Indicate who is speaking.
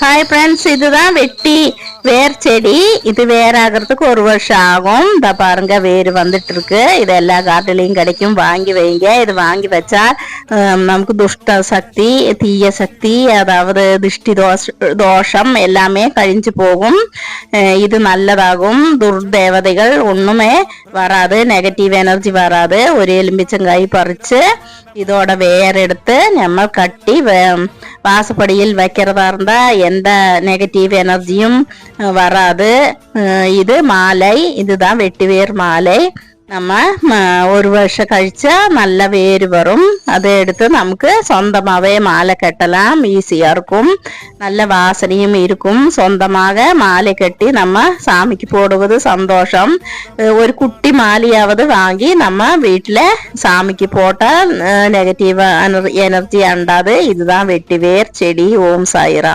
Speaker 1: Hi friends, இதுதான் வெட்டி வேர் செடி. இது வேர் ஆகிறதுக்கு 1 வருஷம் ஆகும். இந்த பாருங்க, வேர் வந்துட்டு இருக்கு. இது எல்லா காட்டுலையும் கிடைக்கும், வாங்கி வைங்க. இது வாங்கி வச்சா நமக்கு துஷ்ட சக்தி, தீய சக்தி, அதாவது திருஷ்டி தோஷம் எல்லாமே கழிஞ்சு போகும். இது நல்லதாகும். துர்தேவதைகள் ஒண்ணுமே வராது, நெகட்டிவ் எனர்ஜி வராது. ஒரு எலும்பிச்சங்காய் பறிச்சு இதோட வேர் எடுத்து நம்ம கட்டி வாசப்படியில் வைக்கிறதா இருந்தா எந்த நெகட்டிவ் எனர்ஜியும் வராது. இது மாலை, இதுதான் வெட்டி வேர் மாலை. நம்ம 1 வருஷம் கழிச்சா நல்ல வேர் வரும். அதை எடுத்து நமக்கு சொந்தமாகவே மாலை கட்டலாம், ஈஸியாக இருக்கும். நல்ல வாசனையும் இருக்கும். சொந்தமாக மாலை கட்டி நம்ம சாமிக்கு போடுவது சந்தோஷம். ஒரு குட்டி மாலையாவது வாங்கி நம்ம வீட்டில் சாமிக்கு போட்டால் நெகட்டிவ் எனர்ஜி அண்டாது. இதுதான் வெட்டி வேர் செடி. ஓம் சாய்ராம்.